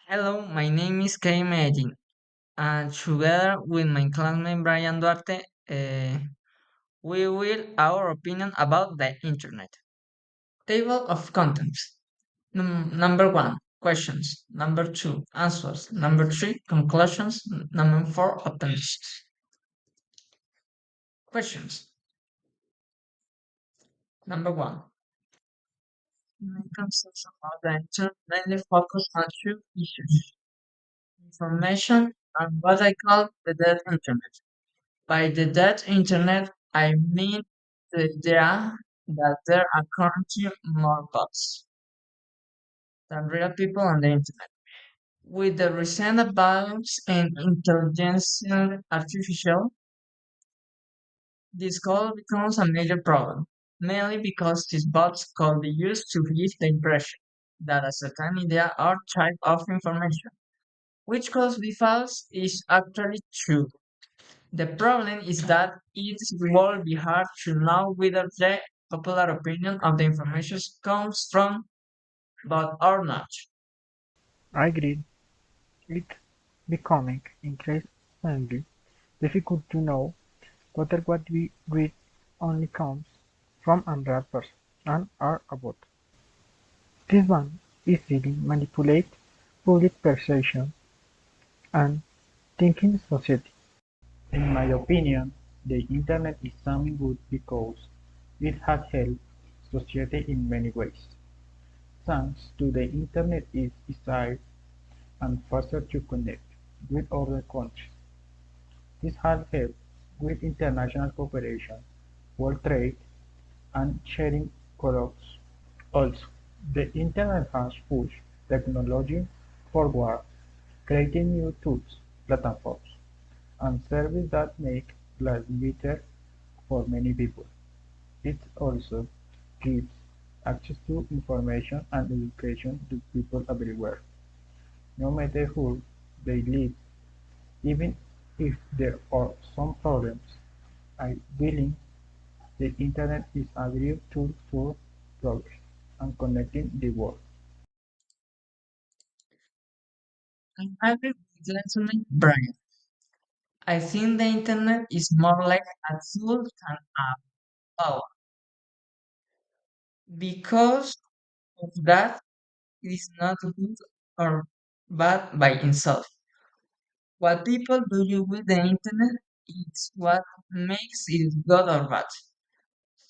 Hello, my name is Kay Medellin, and together with my classmate Brian Duarte, we will our opinion about the internet. Table of contents. Number one, questions. Number two, answers. Number three, conclusions. Number four, appendices. Questions. Number one. My concepts about the internet mainly focus on two issues: information and what I call the dead internet. By the dead internet, I mean the idea that there are currently more bots than real people on the internet. With the recent advance in intelligence artificial, this call becomes a major problem, mainly because these bots could be used to give the impression that a certain idea or type of information, which could be false, is actually true. The problem is that it will be hard to know whether the popular opinion of the information comes from but or not. I agree. It's becoming increasingly difficult to know whether what we read only comes from a real person and are about. This one easily manipulate public perception and thinking society. In my opinion, the internet is something good because it has helped society in many ways. Thanks to the internet is easier and faster to connect with other countries. This has helped with international cooperation, world trade, and sharing products. Also, the internet has pushed technology forward, creating new tools, platforms, and services that make life better for many people. It also gives access to information and education to people everywhere, no matter who they live. Even if there are some problems, I believe the Internet is a great tool for progress and connecting the world. I agree with Leslie Brian. I think the internet is more like a tool than a power. Because of that, it is not good or bad by itself. What people do with the internet is what makes it good or bad.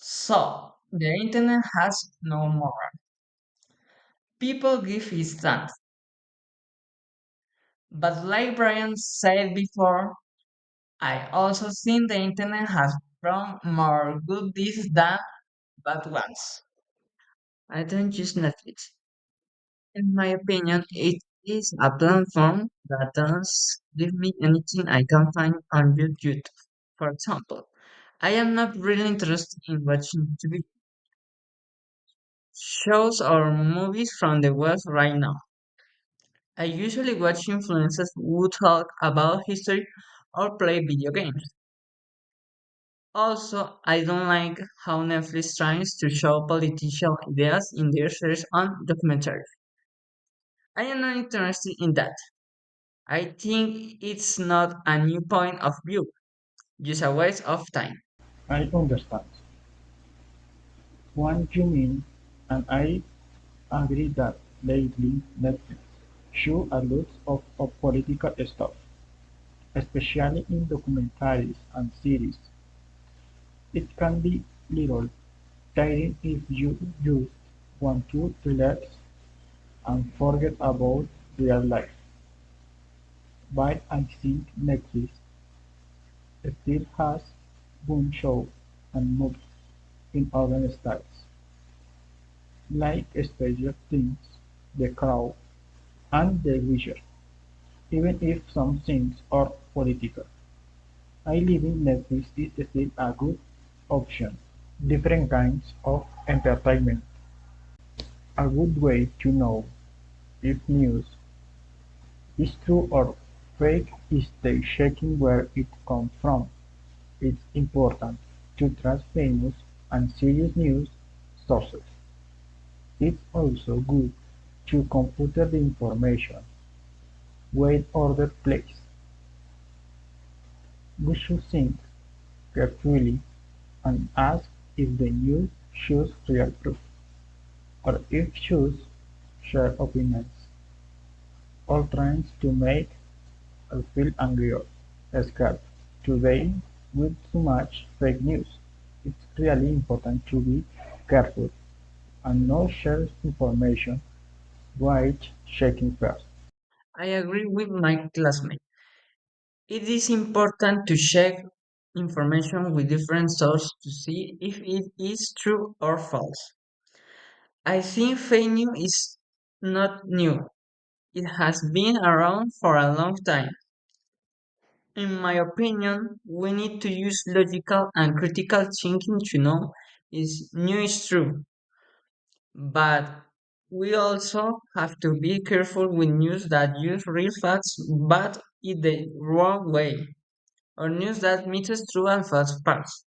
So, the internet has no moral. People give its thanks. But like Brian said before, I also think the internet has done more good deeds than bad ones. I don't use Netflix. In my opinion, it is a platform that does give me anything I can find on YouTube. For example, I am not really interested in watching TV shows or movies from the West right now. I usually watch influencers who talk about history or play video games. Also, I don't like how Netflix tries to show political ideas in their series on documentaries. I am not interested in that. I think it's not a new point of view, just a waste of time. I understand what you mean, and I agree that lately Netflix show a lot of political stuff, especially in documentaries and series. It can be little tiring if you just want to relax and forget about real life. But I think Netflix still has good shows and movies in other styles, like Stranger Things, The Crown, and The Witcher, even if some things are political. I believe Netflix is still a good option. Different kinds of entertainment. A good way to know if news is true or fake is by checking where it comes from. It's important to trust famous and serious news sources. It's also good to compare the information. When order place, we should think carefully and ask if the news shows real proof, or if shows share opinions, all trying to make us feel angry or scared. Today, with so much fake news, it's really important to be careful and not share information while checking first. I agree with my classmate. It is important to check information with different sources to see if it is true or false. I think fake news is not new. It has been around for a long time. In my opinion, we need to use logical and critical thinking to know if news is true. But we also have to be careful with news that use real facts but in the wrong way, or news that mixes true and false parts.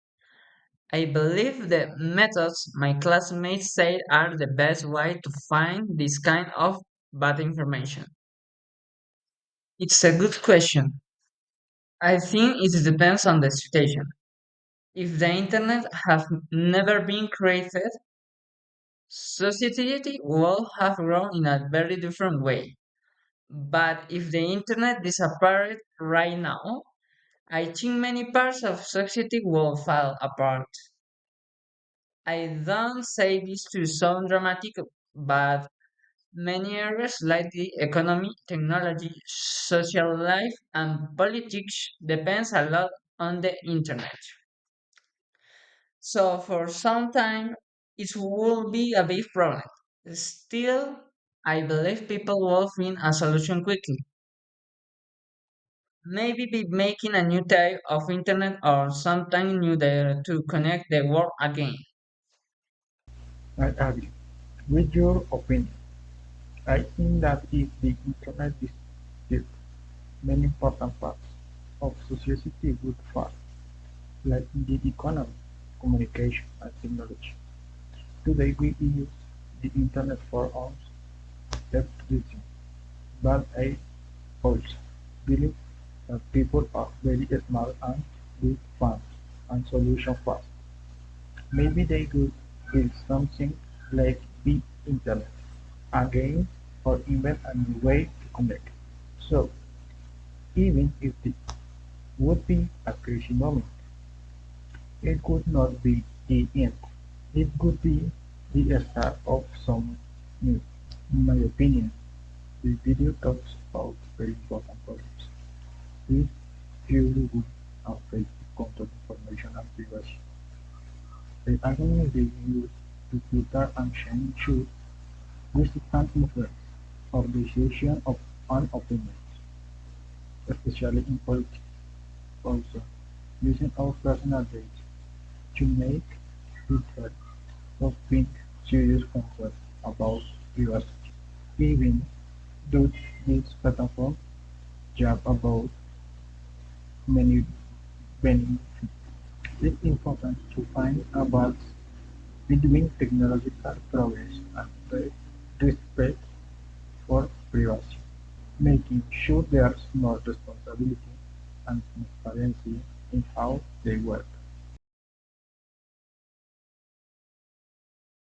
I believe the methods my classmates say are the best way to find this kind of bad information. It's a good question. I think it depends on the situation. If the internet has never been created, society will have grown in a very different way. But if the internet disappeared right now, I think many parts of society will fall apart. I don't say this to sound dramatic, but many areas like the economy, technology, social life, and politics depends a lot on the internet. So for some time, it will be a big problem. Still, I believe people will find a solution quickly. Maybe be making a new type of internet or something new there to connect the world again. I agree with your opinion. I think that if the internet disappeared, many important parts of society would fall, like the economy, communication, and technology. Today we use the internet for our everything, but I also believe that people are very smart and with funds and solution fast. Maybe they could build something like the internet again or invent a new way to connect. So even if it would be a crazy moment, it could not be the end. It could be the start of some new. In my opinion, the video talks about very important problems. This purely would affect control information and privacy. The argument they use to filter and change should resistant influence or decision of an opinion, especially in politics. Also, using our personal data to make filter of being serious concern about privacy. Even though this platform jab about many benefits, it's important to find a balance between technological progress and respect for privacy, making sure there's more responsibility and transparency in how they work.